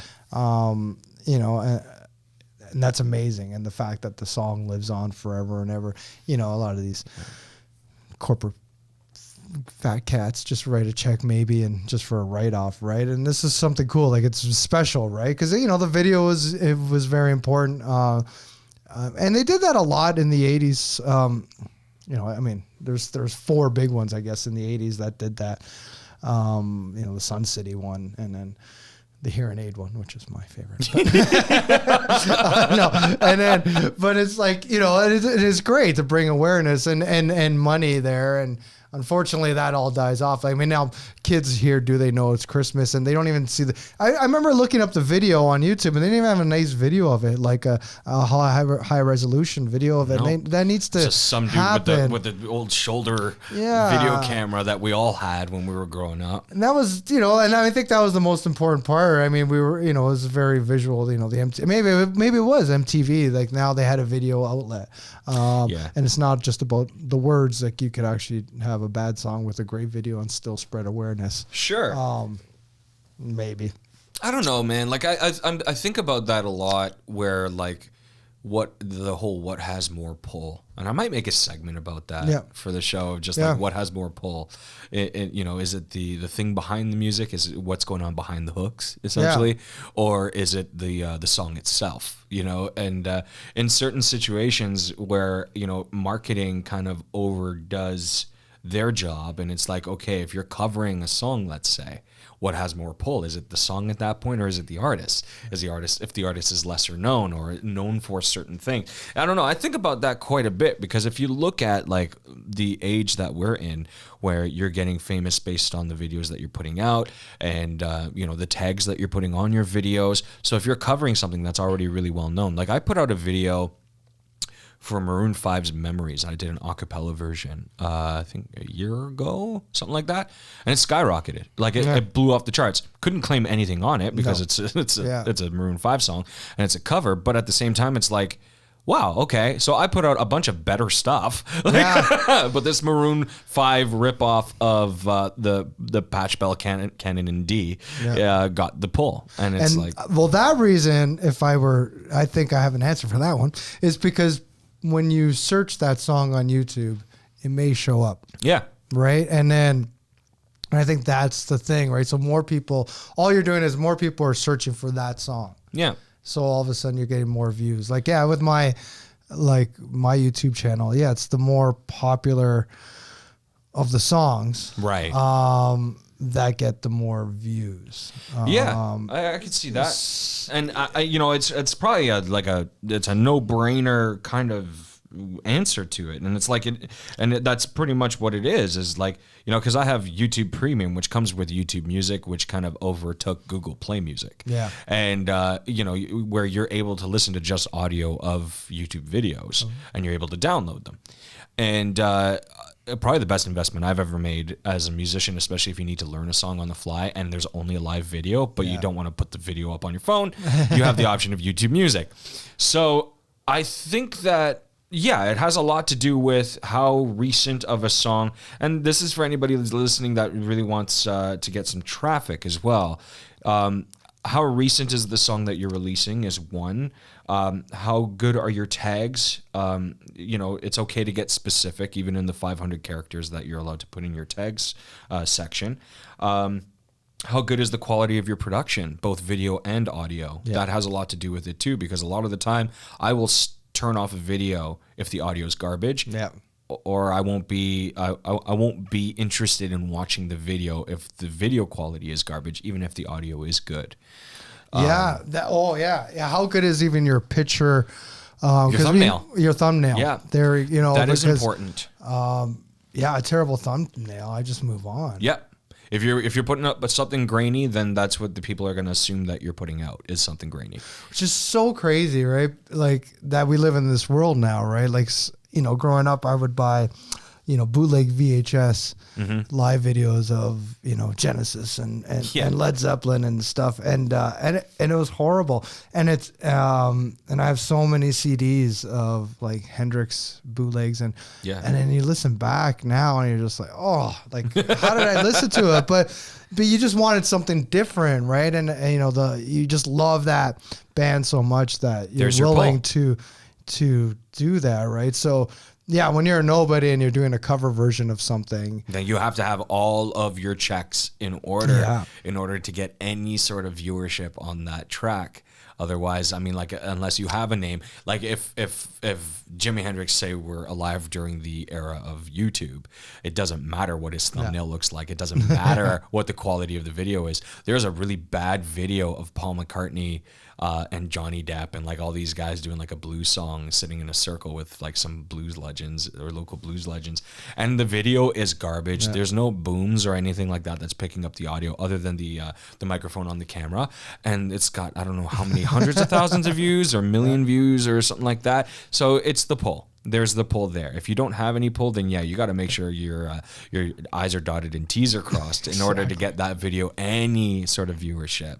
Speaker 2: And that's amazing. And the fact that the song lives on forever and ever. A lot of these corporate fat cats just write a check maybe and just for a write-off, right? And this is something cool. Like, it's special, right? Because, the video was very important. And they did that a lot in the 80s. There's 4 big ones, I guess, in the 80s that did that. The Sun City one, and then the Hear and Aid one, which is my favorite. But it's like, it is great to bring awareness and money there. And unfortunately, that all dies off. I mean, now kids here, do they know it's Christmas? And they don't even see I remember looking up the video on YouTube, and they didn't even have a nice video of it, like a high resolution video of it.
Speaker 3: No.
Speaker 2: That needs to
Speaker 3: just some dude with the old shoulder video camera that we all had when we were growing up.
Speaker 2: And that was, and I think that was the most important part. I mean, we were, it was very visual, the maybe it was MTV. Like, now they had a video outlet. And it's not just about the words. Like, you could actually have a bad song with a great video and still spread awareness.
Speaker 3: Sure.
Speaker 2: Maybe.
Speaker 3: I don't know, man. Like, I think about that a lot, where like what has more pull, and I might make a segment about that for the show of just like what has more pull. Is it the thing behind the music? Is it what's going on behind the hooks, essentially, or is it the song itself? And in certain situations where marketing kind of overdoes their job, and it's like, okay, if you're covering a song, let's say, what has more pull? Is it the song at that point, or is it the artist? If the artist is lesser known or known for a certain thing? I don't know. I think about that quite a bit, because if you look at like the age that we're in, where you're getting famous based on the videos that you're putting out, and the tags that you're putting on your videos. So if you're covering something that's already really well known, like I put out a video for Maroon 5's Memories. I did an a cappella version, I think a year ago, something like that, and it skyrocketed. Like, it blew off the charts. Couldn't claim anything on it because it's a Maroon 5 song and it's a cover. But at the same time, it's like, wow, okay. So I put out a bunch of better stuff, but this Maroon 5 ripoff of the Patch Bell Canon in D got the pull, and it's
Speaker 2: that reason, I think I have an answer for that one, is because when you search that song on YouTube, it may show up.
Speaker 3: Yeah.
Speaker 2: Right. And then I think that's the thing, right? So all you're doing is more people are searching for that song.
Speaker 3: Yeah.
Speaker 2: So all of a sudden you're getting more views. Like, with my YouTube channel, it's the more popular of the songs.
Speaker 3: Right.
Speaker 2: That get the more views.
Speaker 3: I could see that, and it's probably it's a no-brainer kind of answer to it, and it's like that's pretty much what it is like, because I have YouTube Premium, which comes with YouTube Music, which kind of overtook Google Play Music.
Speaker 2: Yeah,
Speaker 3: and where you're able to listen to just audio of YouTube videos, and you're able to download them, and probably the best investment I've ever made as a musician, especially if you need to learn a song on the fly and there's only a live video, but you don't want to put the video up on your phone. You have the option of YouTube Music. So I think that Yeah, it has a lot to do with how recent of a song, and this is for anybody that's listening that really wants to get some traffic as well. How recent is the song that you're releasing is one. How good are your tags? It's okay to get specific, even in the 500 characters that you're allowed to put in your tags section. How good is the quality of your production, both video and audio? Yeah. That has a lot to do with it too, because a lot of the time I will turn off a video if the audio is garbage. Yeah. Or I won't be interested in watching the video if the video quality is garbage, even if the audio is good.
Speaker 2: Yeah. How good is even your picture?
Speaker 3: Your thumbnail.
Speaker 2: Your thumbnail.
Speaker 3: Yeah.
Speaker 2: There.
Speaker 3: That is important.
Speaker 2: A terrible thumbnail. I just move on.
Speaker 3: Yeah. If you're putting up something grainy, then that's what the people are going to assume that you're putting out is something grainy. Which
Speaker 2: is so crazy, right? Like that we live in this world now, right? Like, growing up, I would buy, bootleg VHS live videos of, Genesis and Led Zeppelin and stuff. And it was horrible. And it's, and I have so many CDs of like Hendrix bootlegs and then you listen back now and you're just like, oh, like how did I listen to it? But you just wanted something different, right? And you just love that band so much that you're willing to do that, right? So yeah, when you're a nobody and you're doing a cover version of something,
Speaker 3: then you have to have all of your checks in order to get any sort of viewership on that track. Otherwise, I mean, like, unless you have a name, like if Jimi Hendrix, say, were alive during the era of YouTube, it doesn't matter what his thumbnail looks like. It doesn't matter what the quality of the video is. There's a really bad video of Paul McCartney and Johnny Depp and like all these guys doing like a blues song, sitting in a circle with like some blues legends or local blues legends, and the video is garbage. There's no booms or anything like that that's picking up the audio other than the microphone on the camera, and it's got I don't know how many hundreds of thousands of views or million views or something like that. So it's the pull. There's the pull there. If you don't have any pull, then you got to make sure your I's are dotted and T's are crossed in order to get that video any sort of viewership.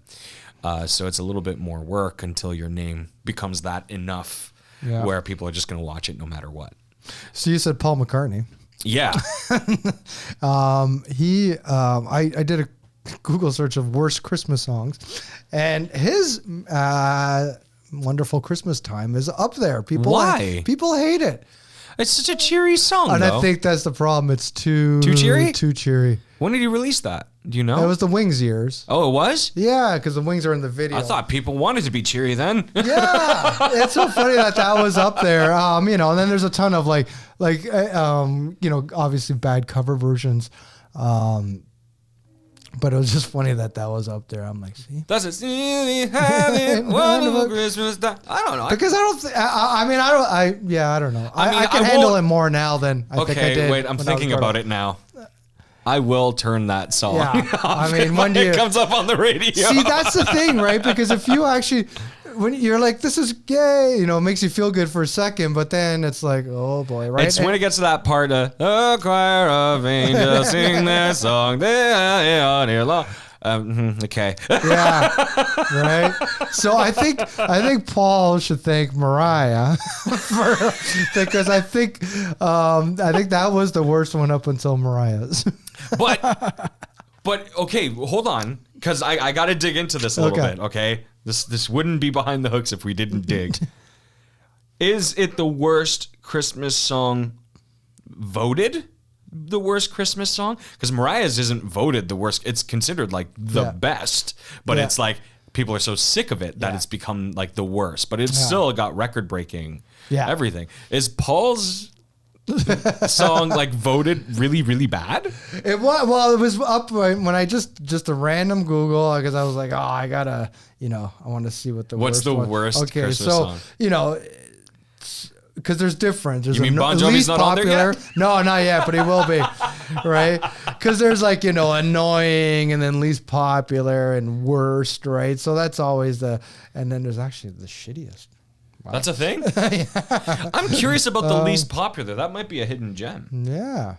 Speaker 3: So it's a little bit more work until your name becomes that enough where people are just going to watch it no matter what.
Speaker 2: So you said Paul McCartney.
Speaker 3: Yeah.
Speaker 2: I did a Google search of worst Christmas songs, and his Wonderful Christmas Time is up there.
Speaker 3: Why?
Speaker 2: People hate it.
Speaker 3: It's such a cheery song,
Speaker 2: and
Speaker 3: though.
Speaker 2: I think that's the problem. It's too
Speaker 3: cheery?
Speaker 2: Too cheery.
Speaker 3: When did he release that? Do you know?
Speaker 2: It was the Wings years.
Speaker 3: Oh, it was?
Speaker 2: Yeah, because the Wings are in the video.
Speaker 3: I thought people wanted to be cheery then.
Speaker 2: Yeah, it's so funny that was up there. And then there's a ton of obviously bad cover versions. But it was just funny that was up there. I'm like, see?
Speaker 3: That's it. See, having wonderful Christmas time. I don't know.
Speaker 2: Because I don't know. I can handle it more now than I think I did.
Speaker 3: Wait, I'm thinking about it now. I will turn that song off.
Speaker 2: I mean, when
Speaker 3: it comes up on the radio.
Speaker 2: See, that's the thing, right? Because if you actually, when you're like, this is gay, it makes you feel good for a second, but then it's like, oh boy, right?
Speaker 3: It's when it gets to that part of a choir of angels sing their song all day long. Okay.
Speaker 2: Yeah. Right. So I think Paul should thank Mariah because I think that was the worst one up until Mariah's. But
Speaker 3: okay, hold on, because I got to dig into this a little bit. Okay, this wouldn't be behind the hooks if we didn't dig. Is it the worst Christmas song voted? The worst Christmas song? Because Mariah's isn't voted the worst. It's considered like the best, but it's like people are so sick of it that it's become like the worst. But it's still got record breaking everything. Is Paul's song like voted really, really bad?
Speaker 2: It was up when I just a random Google because I was like, oh, I gotta, I want to see what the
Speaker 3: what's
Speaker 2: worst
Speaker 3: the worst Christmas song?
Speaker 2: Because there's different. There's
Speaker 3: you mean Bon Jovi's not on there yet?
Speaker 2: No, not yet, but he will be, right? Because there's like, annoying and then least popular and worst, right? So that's always and then there's actually the shittiest. Wow.
Speaker 3: That's a thing? I'm curious about the least popular. That might be a hidden gem.
Speaker 2: Yeah.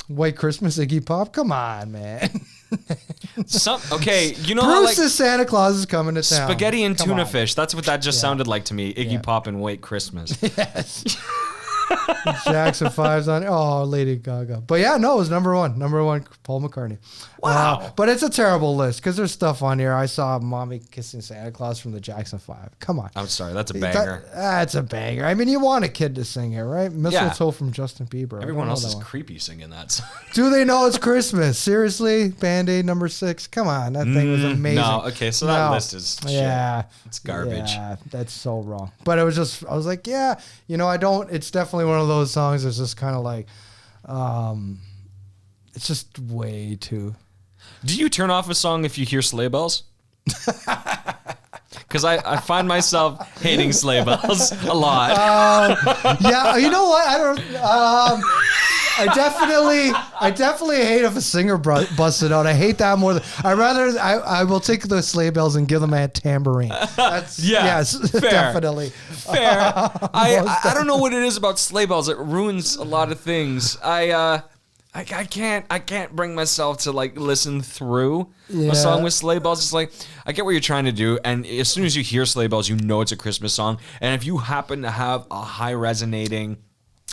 Speaker 2: White Christmas, Iggy Pop? Come on, man.
Speaker 3: Okay, you know how like
Speaker 2: Bruce's Santa Claus is coming to town.
Speaker 3: spaghetti and
Speaker 2: Come
Speaker 3: tuna
Speaker 2: on.
Speaker 3: fish. That's what that just sounded like to me. Iggy
Speaker 2: Yeah.
Speaker 3: Pop and Wait Christmas.
Speaker 2: Yes. Jackson 5's on. Oh, Lady Gaga. But yeah, no, it was number one. Number one, Paul McCartney.
Speaker 3: Wow.
Speaker 2: But it's a terrible list because there's stuff on here. I saw Mommy Kissing Santa Claus from the Jackson 5. Come on.
Speaker 3: I'm sorry, that's a banger.
Speaker 2: That's a banger. I mean, you want a kid to sing it, right? Mistletoe from Justin Bieber.
Speaker 3: Everyone else
Speaker 2: that
Speaker 3: is
Speaker 2: one.
Speaker 3: creepy singing that song.
Speaker 2: Do they know it's Christmas? Seriously? Band-Aid number 6? Come on. That thing was amazing.
Speaker 3: No, okay, so that list is shit.
Speaker 2: Yeah.
Speaker 3: It's garbage.
Speaker 2: Yeah, that's so wrong. But it was just, I was like, yeah, it's definitely one of those songs that's just kind of like, it's just way too.
Speaker 3: Do you turn off a song if you hear sleigh bells? Because I find myself hating sleigh bells a lot.
Speaker 2: Yeah, you know what? I don't. I definitely hate if a singer busted out. I hate that more than I will take the sleigh bells and give them a tambourine. That's yes,
Speaker 3: fair.
Speaker 2: definitely.
Speaker 3: Fair. I don't know what it is about sleigh bells. It ruins a lot of things. I can't bring myself to like listen through a song with sleigh bells. It's like I get what you're trying to do, and as soon as you hear sleigh bells, you know it's a Christmas song. And if you happen to have a high resonating,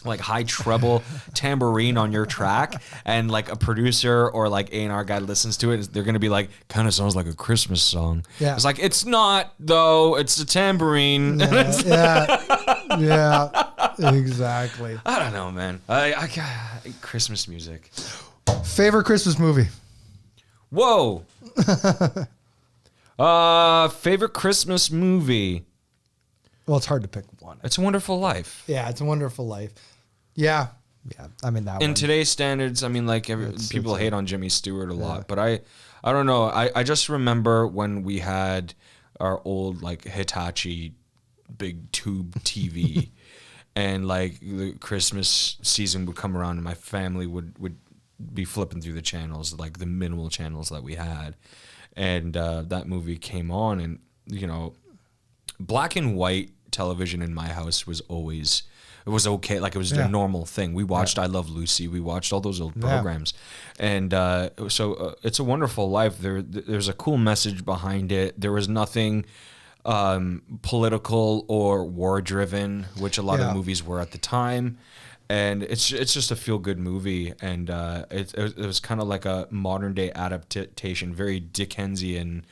Speaker 3: like high treble tambourine on your track, and like a producer or like A&R guy listens to it, they're gonna be like, kind of sounds like a Christmas song. Yeah. It's like, it's not though. It's a tambourine.
Speaker 2: Yeah, exactly.
Speaker 3: I don't know, man. I Christmas music.
Speaker 2: Favorite Christmas movie?
Speaker 3: Whoa. Favorite Christmas movie?
Speaker 2: Well, it's hard to pick one.
Speaker 3: It's a Wonderful Life.
Speaker 2: Yeah, It's a Wonderful Life. Yeah. I mean that.
Speaker 3: In today's standards, I mean, like people hate on Jimmy Stewart a lot, but I don't know. I just remember when we had our old like Hitachi big tube TV, and like the Christmas season would come around, and my family would be flipping through the channels, like the minimal channels that we had, and that movie came on, and black and white television in my house was always. It was okay, like it was a normal thing. We watched I Love Lucy, we watched all those old programs, and so It's a Wonderful Life. There's a cool message behind it. There was nothing political or war-driven, which a lot of the movies were at the time, and it's just a feel-good movie, and it was kind of like a modern-day adaptation, very Dickensian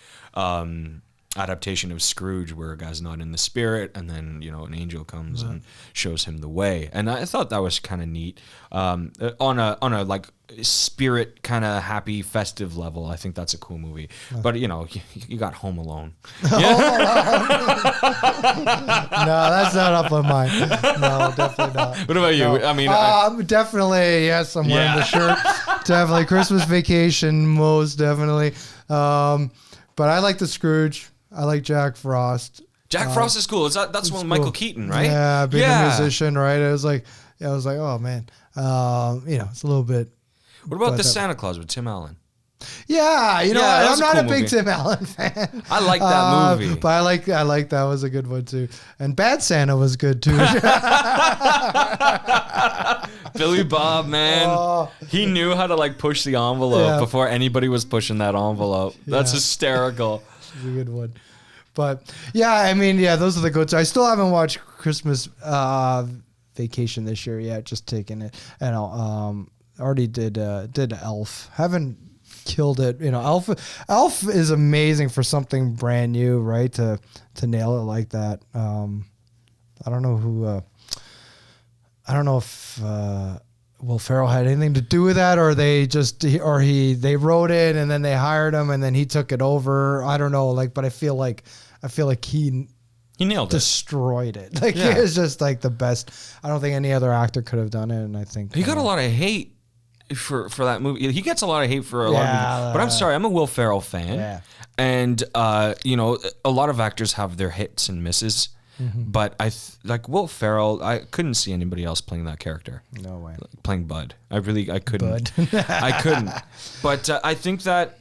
Speaker 3: adaptation of Scrooge, where a guy's not in the spirit, and then an angel comes and shows him the way, and I thought that was kind of neat. On a like spirit kind of happy festive level, I think that's a cool movie. But you got Home Alone.
Speaker 2: No, that's not up on mine. No, definitely not.
Speaker 3: What about you?
Speaker 2: No.
Speaker 3: I mean,
Speaker 2: definitely yes. I'm wearing the shirt. Definitely Christmas Vacation, most definitely. But I like the Scrooge. I like Jack Frost.
Speaker 3: Jack Frost is cool. That's one Michael Keaton, right?
Speaker 2: Yeah, being a musician, right? I was like, oh man, it's a little bit.
Speaker 3: What about the Santa Claus with Tim Allen?
Speaker 2: Yeah, I'm not a big
Speaker 3: movie.
Speaker 2: Tim Allen fan.
Speaker 3: I like that movie,
Speaker 2: but I like that was a good one too. And Bad Santa was good too.
Speaker 3: Billy Bob, man, he knew how to like push the envelope before anybody was pushing that envelope. That's hysterical.
Speaker 2: It's a good one. But yeah, I mean, those are the go-to. I still haven't watched Christmas Vacation this year yet. Just taking it, and already did Elf. Haven't killed it. Elf is amazing for something brand new, right? To nail it like that. I don't know who. I don't know if Will Ferrell had anything to do with that, or they wrote it and then they hired him and then he took it over. I don't know, but I feel like he
Speaker 3: nailed it,
Speaker 2: destroyed it. It was just like the best. I don't think any other actor could have done it, and I think
Speaker 3: he got a lot of hate for that movie. He gets a lot of hate for a lot of movies, but I'm sorry, I'm a Will Ferrell fan, and a lot of actors have their hits and misses. Mm-hmm. But like Will Ferrell, I couldn't see anybody else playing that character.
Speaker 2: No way.
Speaker 3: Playing Bud. I couldn't. I couldn't. But I think that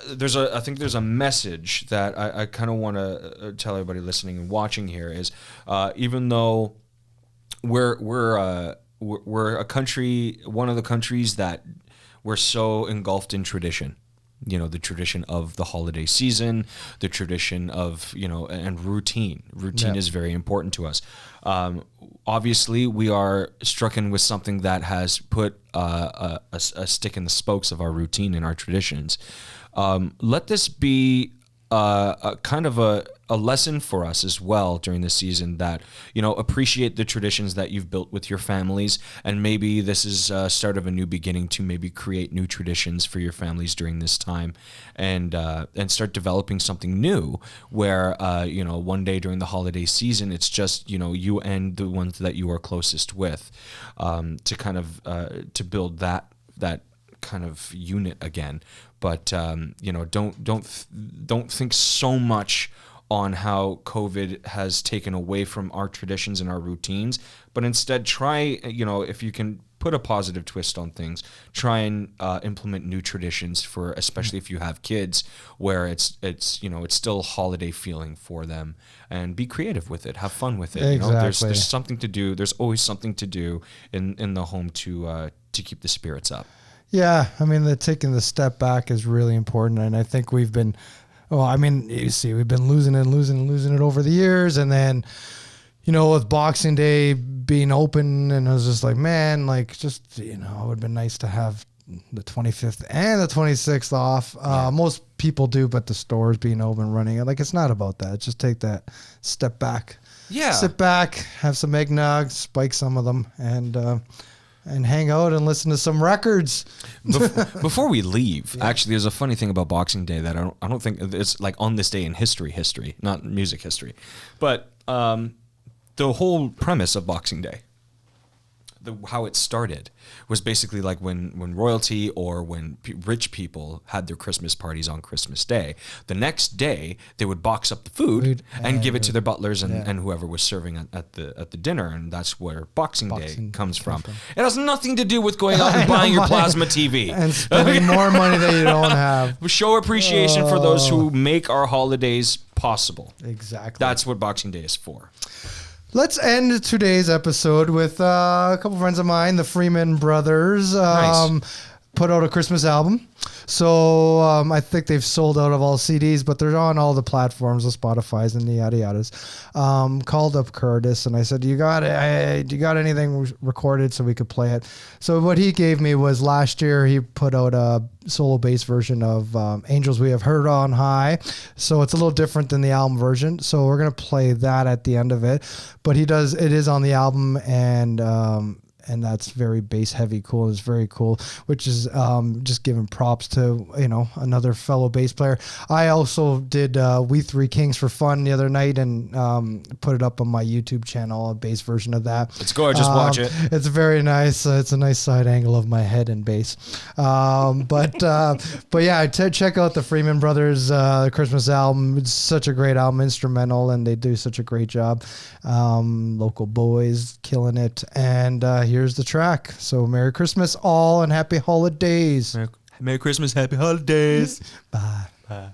Speaker 3: there's a message that I kind of want to tell everybody listening and watching here is even though we're a country, one of the countries that we're so engulfed in tradition. the tradition of the holiday season, the tradition of, and routine. Routine is very important to us. Obviously, we are stricken with something that has put a stick in the spokes of our routine and our traditions. Let this be a kind of a lesson for us as well during this season, that, appreciate the traditions that you've built with your families, and maybe this is a start of a new beginning to maybe create new traditions for your families during this time, and start developing something new where, one day during the holiday season, it's just, you and the ones that you are closest with, to kind of, to build that kind of unit again. But don't think so much on how COVID has taken away from our traditions and our routines, but instead try, if you can put a positive twist on things, try and implement new traditions for, especially if you have kids, where it's still holiday feeling for them, and be creative with it, have fun with it.
Speaker 2: Exactly.
Speaker 3: There's something to do. There's always something to do in the home to keep the spirits up.
Speaker 2: Yeah, I mean, taking the step back is really important, and I think we've been, you see, we've been losing it over the years, and then, with Boxing Day being open, and I was just like, man, it would have been nice to have the 25th and the 26th off. Most people do, but the stores being open, running, it's not about that. Just take that step back.
Speaker 3: Yeah.
Speaker 2: Sit back, have some eggnog, spike some of them, and hang out and listen to some records.
Speaker 3: Before we leave, actually, there's a funny thing about Boxing Day that I don't think it's like on this day in history, not music history, but the whole premise of Boxing Day, how it started, was basically like when royalty or when rich people had their Christmas parties on Christmas Day, the next day they would box up the food and give it to their butlers and whoever was serving at the dinner, and that's where Boxing Day comes from. It has nothing to do with going out and buying your plasma TV
Speaker 2: and spending more money that you don't have.
Speaker 3: We show appreciation for those who make our holidays possible.
Speaker 2: Exactly.
Speaker 3: That's what Boxing Day is for.
Speaker 2: Let's end today's episode with a couple friends of mine, the Freeman Brothers, put out a Christmas album. So I think they've sold out of all CDs, but they're on all the platforms, the Spotify's and the yada yadas. Called up Curtis and I said, you got anything recorded so we could play it? So what he gave me was, last year he put out a solo bass version of Angels We Have Heard on High. So it's a little different than the album version. So we're going to play that at the end of it. But it is on the album, and that's very bass heavy cool. It's very cool, which is just giving props to, another fellow bass player. I also did We Three Kings for fun the other night and put it up on my YouTube channel, a bass version of that.
Speaker 3: It's gorgeous. Watch it.
Speaker 2: It's very nice. It's a nice side angle of my head and bass. But yeah, check out the Freeman Brothers Christmas album. It's such a great album, instrumental, and they do such a great job. Local boys killing it. And here's the track. So Merry Christmas all and Happy Holidays.
Speaker 3: Merry Christmas, Happy Holidays.
Speaker 2: Bye.
Speaker 3: Bye.